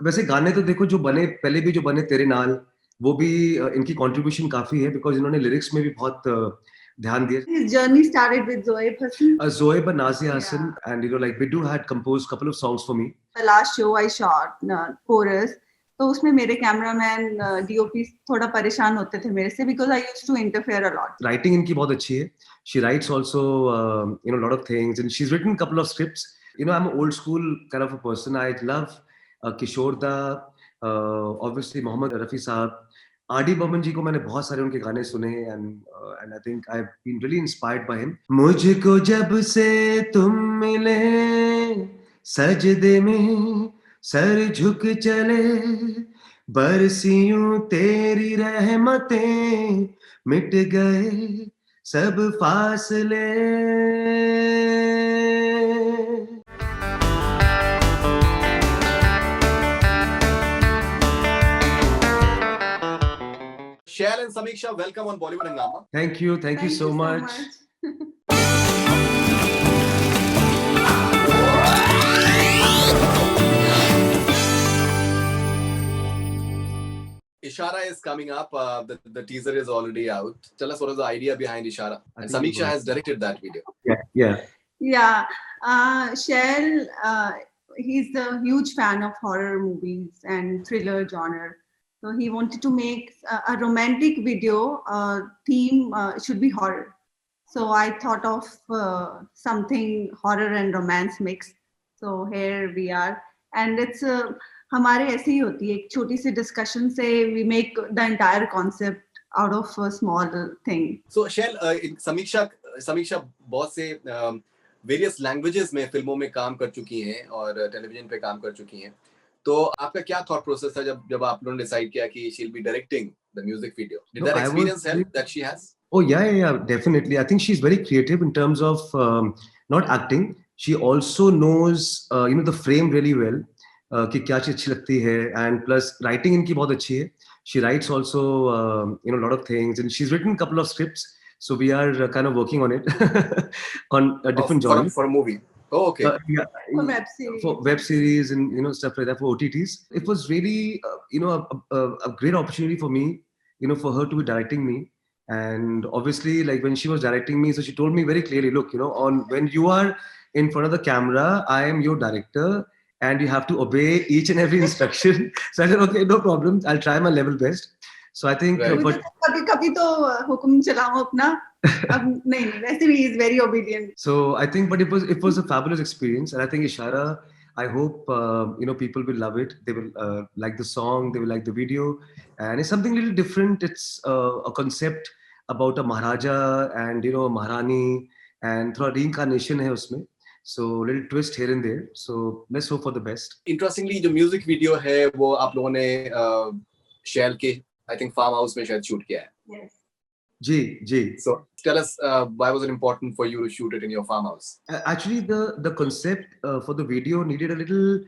वैसे गाने तो देखो जो बने पहले भी जो बने तेरे नाल वो भी इनकी कंट्रीब्यूशन काफी है बिकॉज इन्होंने लिरिक्स में भी बहुत ध्यान दिया. His journey started with Zoeb Hassan. Zoeb and Nazia Hassan, and like Biddu had composed a couple of songs for me. The last show I shot, Chorus, तो उसमें मेरे कैमरामैन डीओपी थोड़ा परेशान होते थे मेरे से because I used to interfere a lot. Writing इनकी बहुत अच्छी है. She writes also lot of things, and she's written a couple of scripts. I'm an old school kind of a person. I love Kishore Da, obviously Mohammed Rafi Saab. R.D. Burman जी को मैंने बहुत सारे उनके गाने सुने and I think I've been really inspired by him. मुझको जब से तुम मिले सजदे में सर झुक चले बरसियों तेरी रहमतें मिट गए सब फासले. Shail and Samiksha, welcome on Bollywood Hungama. Thank you so much. Ishara is coming up. The teaser is already out. Tell us what is the idea behind Ishara. And Samiksha has directed that video. Yeah. Shail, he's a huge fan of horror movies and thriller genre. So he wanted to make a romantic video. Theme should be horror. So I thought of something horror and romance mix. So here we are, and it's हमारे ऐसे ही होती है एक छोटी सी discussion से we make the entire concept out of a small thing. So Shail, Samiksha बहुत से various languages में फिल्मों में काम कर चुकी हैं और टेलीविजन पे काम कर चुकी हैं. तो आपका क्या थॉट प्रोसेस था जब आप लोगों ने डिसाइड किया कि she'll be directing the music video? Did that experience help that she has? Oh yeah, definitely. I think she's very creative in terms of not acting. She also knows the frame really well. कि क्या चीज अच्छी लगती है and plus writing इनकी बहुत अच्छी है. She writes also a lot of things and she's written a couple of scripts. So we are kind of working on it on a different genre. For a movie. Oh, okay. For web series and stuff like that for OTTs. It was really a great opportunity for me, for her to be directing me. And obviously, like when she was directing me, so she told me very clearly, look, on when you are in front of the camera, I am your director, and you have to obey each and every instruction. So I said, okay, no problem. I'll try my level best. So I think, but कभी तो हुक्म चलाओ अपना. अब नहीं वैसे भी he is very obedient. So I think, but it was a fabulous experience, and I think Ishara, I hope people will love it. They will like the song, they will like the video, and it's something a little different. It's a concept about a Maharaja and a Maharani, and थोड़ा reincarnation है उसमें. So little twist here and there. So let's hope for the best. Interestingly, जो music video है वो आप लोगों ने Shail के I think farm house में शायद shoot किया है. Yes. Ji. So tell us why was it important for you to shoot it in your farmhouse? Actually, the concept for the video needed a little,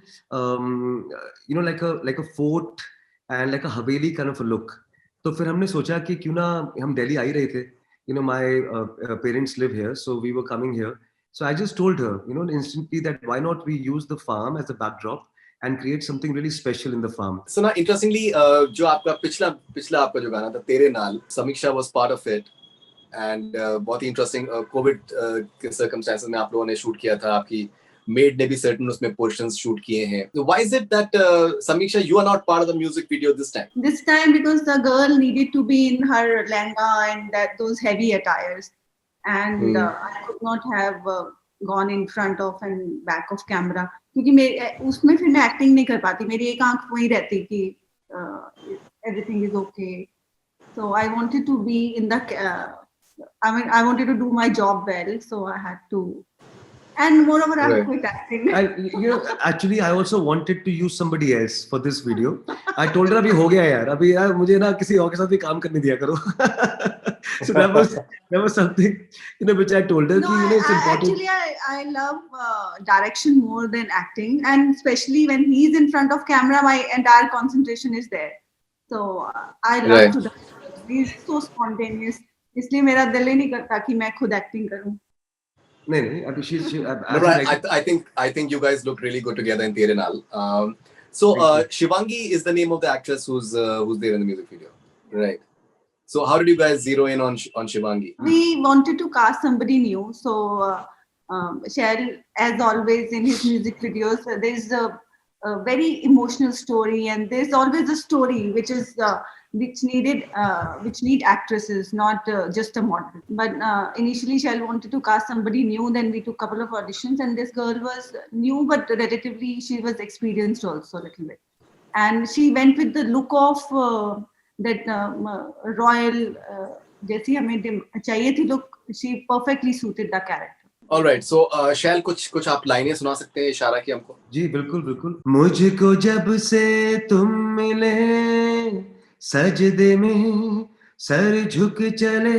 like a fort and like a haveli kind of a look. तो फिर हमने सोचा कि क्यों ना हम दिल्ली आ ही रहे थे. My parents live here, so we were coming here. So I just told her, instantly that why not we use the farm as a backdrop and create something really special in the farm. So now, interestingly, जो आपका पिछला आपका जो गाना था तेरे नाल, Samiksha was part of it, and बहुत ही interesting COVID के circumstances में आप लोगों ने shoot किया था. आपकी maid ने भी certain उसमें portions shoot किए हैं. So why is it that Samiksha, you are not part of the music video this time? This time because the girl needed to be in her lehenga and those heavy attires, and I could not have gone in front of and back of camera. क्योंकि उसमें फिर मैं acting नहीं कर पाती. मेरी एक आंख वहीं रहती कि everything is okay. So I wanted to be in the I wanted to do my job well, so I had to. And moreover, I quit acting. Actually, I also wanted to use somebody else for this video. I told her, अभी हो गया यार, अभी यार मुझे ना किसी और के साथ भी काम करने दिया करो. So that was something, which I told her. No, it's important. Actually, I love direction more than acting, and especially when he's in front of camera, my entire concentration is there. So I love to direct. He's so spontaneous. इसलिए मेरा दिल ही नहीं करता कि मैं खुद acting करूं. No, I think you guys look really good together in Tere Naal. So Thank you. Shivangi is the name of the actress who's there in the music video, right? So how did you guys zero in on Shivangi? We wanted to cast somebody new. So Shell, as always in his music videos, there's a very emotional story, and there's always a story which is which need actresses, not just a model. But initially, Shell wanted to cast somebody new. Then we took a couple of auditions, and this girl was new, but relatively she was experienced also a little bit, and she went with the look of that royal. जैसी हमें चाहिए थी look, she perfectly suited the character. All right, so शैल कुछ आप लाइनें सुना सकते हैं इशारा की हमको? जी बिल्कुल बिल्कुल। मुझको जब से तुम मिले सजदे में सर झुक चले,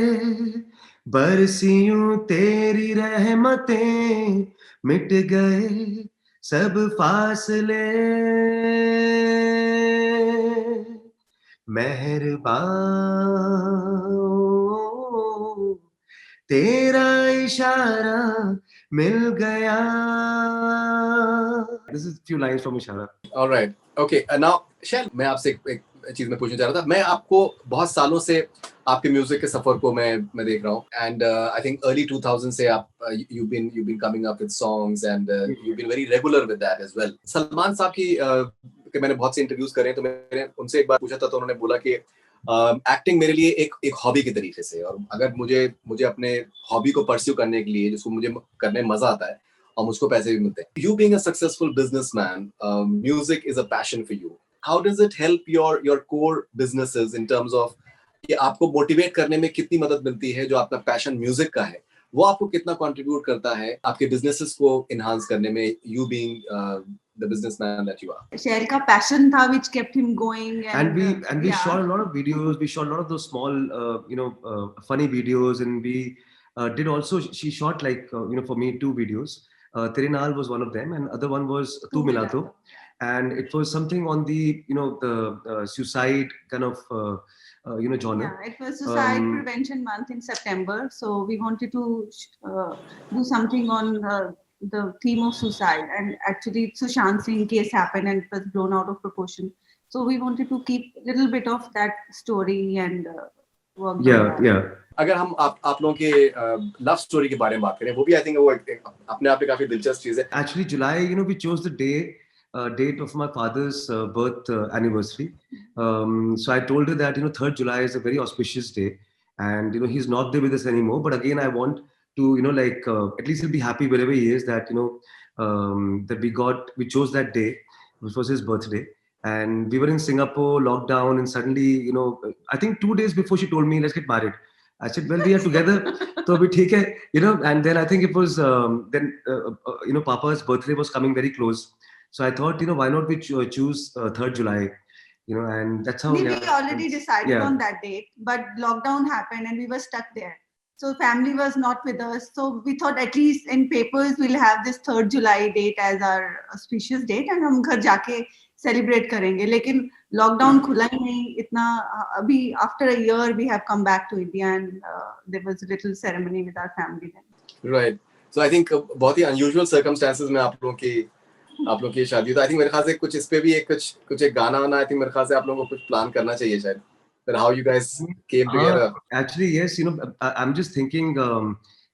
बरसियों तेरी रहमतें मिट गए सब फासले, मेहरबान तेरा इशारा मिल गया. This is few lines from Ishara. All right, okay. Now शैल, मैं आपसे एक चीज में पूछना चाह रहा था. मैं आपको बहुत सालों से आपके म्यूजिक के सफर को मैं देख रहा हूँ, and I think early 2000 से आप you've been coming up with songs, and you've been very regular with that as well. Salman साहब की मैंने बहुत से इंटरव्यूज करे, तो मैंने उनसे एक बार पूछा था, तो उन्होंने बोला कि एक्टिंग मेरे लिए एक हॉबी के तरीके से, और अगर मुझे अपने हॉबी को परस्यू करने के लिए, जिसको मुझे करने में मजा आता है और मुझको पैसे भी मिलते हैं. You being a successful businessman, music is a passion for you. How does it help your core businesses in terms of कि आपको मोटिवेट करने में कितनी मदद मिलती है? जो आपका पैशन म्यूजिक का है, वो आपको कितना कंट्रीब्यूट करता है आपके बिजनेसेस को एनहांस करने में, you being the businessman that you are? Shell का passion था which kept him going, And we yeah. shot a lot of videos. We shot a lot of those small, funny videos, and we did also. She shot like for me 2 videos. Tere Naal was one of them, and other one was Tu Mila To, and it was something on the the suicide kind of genre. Yeah, it was Suicide Prevention Month in September, so we wanted to do something on the theme of suicide. And actually, Sushant Singh case happened and it was blown out of proportion. So we wanted to keep a little bit of that story and work. Yeah. अगर हम आप लोगों के love story के बारे में बात करें, वो भी आई थिंक वो अपने आप में काफी दिलचस्प चीज है. Actually, July, we chose the date of my father's birth anniversary. So I told her that 3rd July is a very auspicious day, and he's not there with us anymore. But again, I want to at least he'll be happy wherever he is, that that we chose that day, which was his birthday. And we were in Singapore, lockdown, and suddenly I think 2 days before she told me, let's get married. I said, well, we are together, so we take it, and then I think it was Papa's birthday was coming very close. So I thought, why not we choose 3rd July, and that's how. We already decided on that date, but lockdown happened and we were stuck there. So family was not with us. So we thought at least in papers we'll have this 3rd July date as our auspicious date, and हम घर जाके celebrate करेंगे. लेकिन lockdown खुला ही नहीं इतना. अभी after a year we have come back to India, and there was a little ceremony with our family then. Right. So I think बहुत ही unusual circumstances में आप लोगों की शादी. तो I think मेरे ख्याल से कुछ इस पे भी कुछ एक गाना वाना, I think मेरे ख्याल से आप लोगों को कुछ प्लान करना चाहिए शायद. That how you guys came together. Actually, yes. I'm just thinking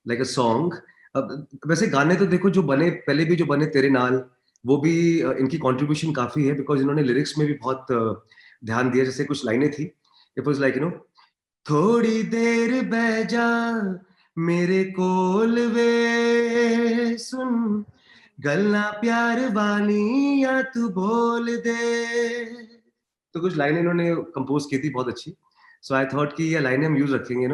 like a song. वैसे गाने तो देखो जो बने पहले भी, जो बने तेरे नाल, वो भी इनकी कंट्रीब्यूशन काफी है, बिकॉज इन्होंने लिरिक्स में भी बहुत ध्यान दिया. जैसे कुछ लाइनें थी, इट वाज लाइक थोड़ी देर बह जा मेरे कोल वे, सुन गल्ला प्यार वाली या तू बोल दे. तो कुछ लाइनें इन्होंने कंपोज की थी बहुत अच्छी. So I thought कि ये लाइनें हम यूज रखेंगे,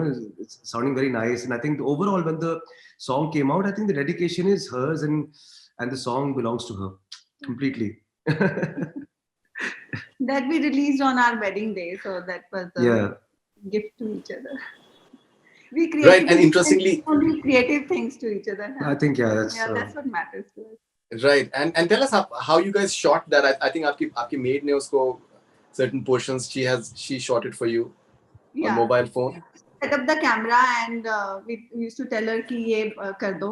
it's sounding very nice. And I think overall when the song came out, I think the dedication is hers, and the song belongs to her completely. That we released on our wedding day, so that was a gift to each other. We created, right, and interestingly, only creative things to each other. I think that's what matters to us. Right, and tell us how you guys shot that. I think आपकी maid ने उसको certain portions she shot it for you on mobile phone. Set up the camera, and we used to tell her कि ये कर दो.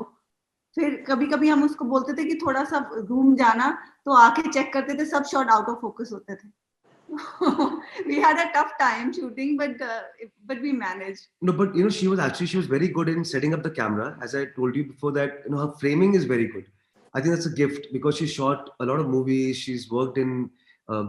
फिर कभी कभी हम उसको बोलते थे कि थोड़ा सा रूम जाना, तो आके चेक करते थे, सब शॉट आउट ऑफ फोकस होते थे. We had a tough time shooting, but we managed. No, but she was very good in setting up the camera. As I told you before, that her framing is very good. I think that's a gift because she shot a lot of movies. She's worked in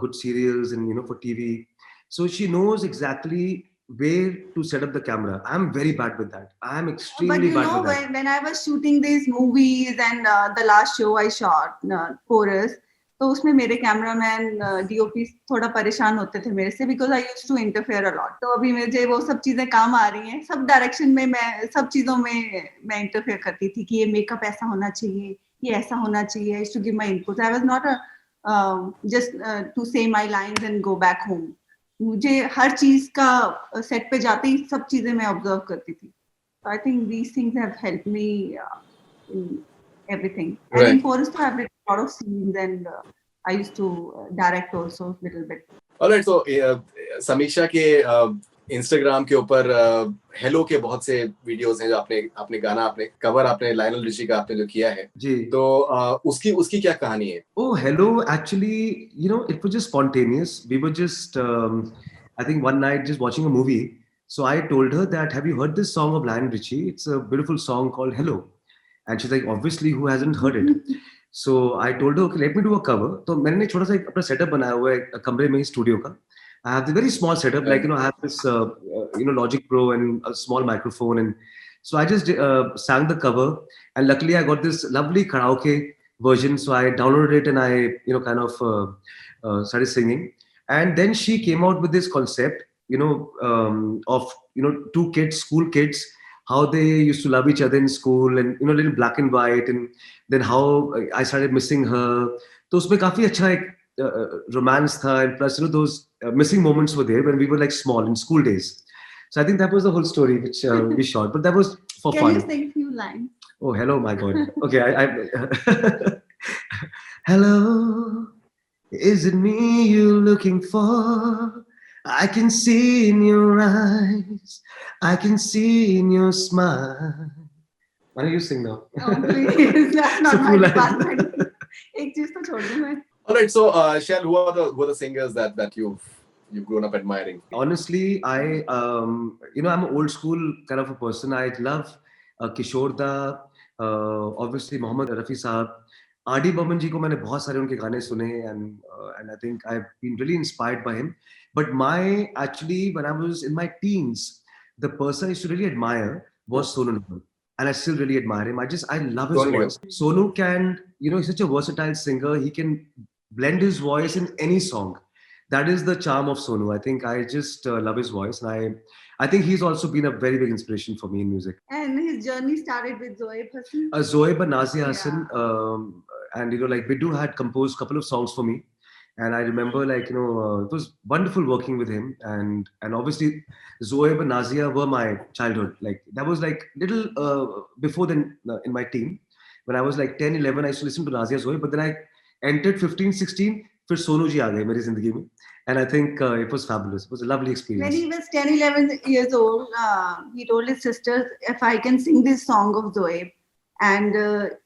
good serials and for TV, so she knows exactly where to set up the camera. I'm very bad with that. I'm But extremely bad with that. when I was shooting these movies and the last show I shot, Chorus, तो उसमें मेरे cameraman DOP थोड़ा परेशान होते थे मेरे से, because I used to interfere a lot. तो अभी मुझे वो सब चीजें काम आ रही हैं, सब डायरेक्शन में मैं सब चीजों में मैं इंटरफेयर करती थी कि ये मेकअप ऐसा होना चाहिए, ये ऐसा होना चाहिए. I used to give my input. I was not just to say my lines and go back home. मुझे हर चीज का सेट पे जाते ही सब चीजें मैं ऑब्जर्व करती थी. I think these things have helped me in everything. Right. And in Forest, I've written a lot of scenes, and I used to direct also a little bit. Alright, so समीक्षा के Instagram के ऊपर hello के बहुत से videos हैं जो आपने गाना आपने कवर आपने लायनल रिची का आपने जो किया है जी. तो उसकी क्या कहानी है? Oh, hello. Actually, it was just spontaneous. We were just, I think one night just watching a movie. So I told her that, have you heard this song of Lionel Richie? It's a beautiful song called Hello. And she's like, obviously, who hasn't heard it? So I told her, okay, let me do a cover. तो मैंने छोटा सा अपना setup बनाया हुआ है कमरे में स्टूडियो का. I have the very small setup, like I have this Logic Pro and a small microphone, and so I just sang the cover. And luckily, I got this lovely karaoke version, so I downloaded it and I kind of started singing. And then she came out with this concept, of two kids, school kids, how they used to love each other in school, and a little black and white, and then how I started missing her. तो उसमें काफी अच्छा एक romance tha, and plus those missing moments were there when we were like small in school days. So I think that was the whole story which we shot, but that was for Can fun. you sing a few lines? Oh, hello, my God. Okay, I hello, is it me you're looking for? I can see in your eyes, I can see in your smile. Why don't you sing now? Oh, please, that's not So my cool, I- department. एक चीज तो छोड़ दूं मैं. Alright, so Shell, who are the singers that you've grown up admiring? Honestly, I'm an old school kind of a person. I love Kishore Da, obviously Mohammed Rafi Saab. R.D. Burman ji को मैंने बहुत सारे उनके गाने सुने, and I think I've been really inspired by him. But when I was in my teens, the person I used to really admire was Sonu Nigam, and I still really admire him. I love his Sonu Nigam. voice. Sonu can, he's such a versatile singer. He can blend his voice in any song. That is the charm of Sonu. I think I just love his voice, and I think he's also been a very big inspiration for me in music. And his journey started with Zoe Hassan. Zoeb and Nazia Hassan, and Biddu had composed a couple of songs for me, and I remember it was wonderful working with him, and obviously Zoeb and Nazia were my childhood. Like that was like little before then in my teen, when I was like 10, 11, I used to listen to Nazia, Zoeb, but then I entered 15, 16, फिर सोनू जी आ गए मेरी जिंदगी में, and I think it was fabulous. It was a lovely experience. When he was 10, 11 years old, he told his sisters, if I can sing this song of Zoeb. And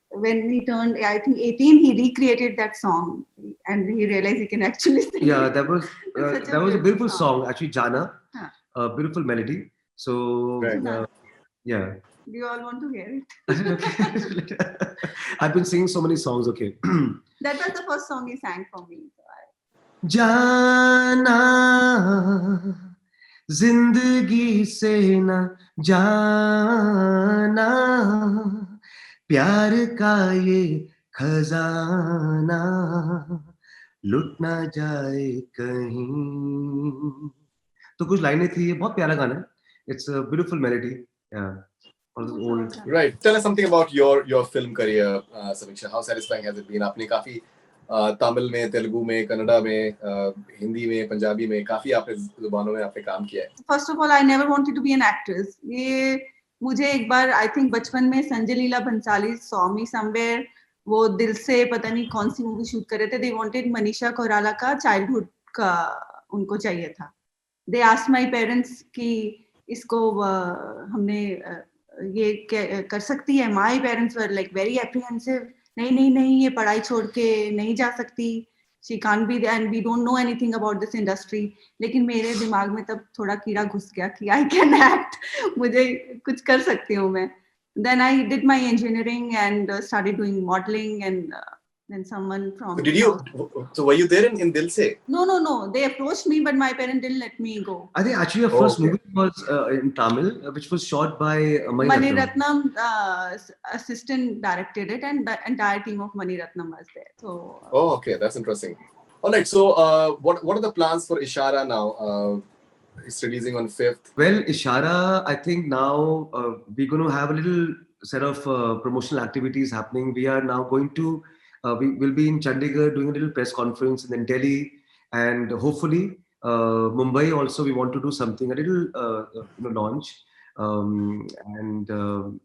when he turned, I think 18, he recreated that song, and he realized he can actually sing. Yeah, it. that was Such a a beautiful beautiful song. Actually, Jana, Huh. a beautiful melody. So Right. yeah. Do you all want to hear it? Okay. I've been singing so many songs. Okay. That was the first song he sang for me. So जाना जिंदगी से न जाना, प्यार का ये खजाना लुट ना जाए कहीं. तो कुछ लाइनें थी, ये बहुत प्यारा गाना है. It's a beautiful melody. Yeah. All those old. Right. Tell us something about your film career, Samiksha. How satisfying has it been? आपने काफी तमिल में, तेलुगु में, कन्नड़ा में, हिंदी में, पंजाबी में काफी आपने जुबानों में आपने काम किया है. first of all, I never wanted to be an actress. ये मुझे एक बार I think बचपन में Sanjay Leela Bhansali saw me somewhere. वो दिल से पता नहीं कौन सी मूवी शूट कर रहे थे. They wanted मनीषा कोइराला का childhood का उनको चाहिए था. They asked my parents कि इसको हमने ये कर सकती है. My parents were like very apprehensive. नहीं ये पढ़ाई छोड़ के नहीं जा सकती. She can't be there and we don't know anything about this industry. लेकिन मेरे दिमाग में तब थोड़ा कीड़ा घुस गया कि I can act. मुझे कुछ कर सकती हूँ मैं. Then I did my engineering and started doing modeling and then someone from. Did you? So were you there in Dil Se? No. They approached me, but my parents didn't let me go. I think actually your first movie was in Tamil, which was shot by Mani Ratnam assistant directed it, and the entire team of Mani Ratnam was there. So. Oh, okay, that's interesting. All right, so what are the plans for Ishara now? It's releasing on 5th. Well, Ishara, I think now we're going to have a little set of promotional activities happening. We are now going to. We will be in Chandigarh doing a little press conference, and then Delhi, and hopefully Mumbai also. We want to do something, a little launch,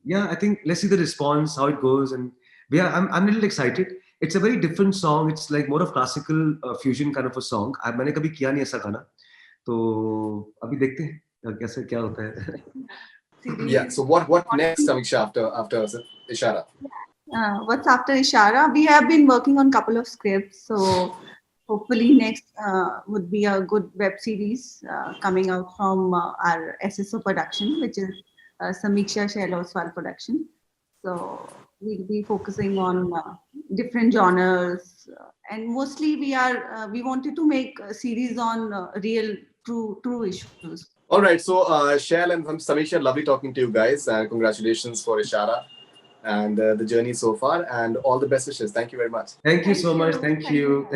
yeah, I think let's see the response, how it goes, and I'm a little excited. It's a very different song. It's like more of classical fusion kind of a song. मैंने कभी किया नहीं ऐसा गाना, तो अभी देखते हैं कैसे क्या होता है. Yeah. So what next, Samiksha, after Ishara? What's after Ishara? We have been working on a couple of scripts, so hopefully next would be a good web series coming out from our SSO production, which is Samiksha Shail Oswal production. So we'll be focusing on different genres, and mostly we wanted to make a series on real true issues. All right, so Shail and Samiksha, lovely talking to you guys, and congratulations for Ishara and the journey so far, and all the best wishes. Thank you very much. Thank you so much. Thank you.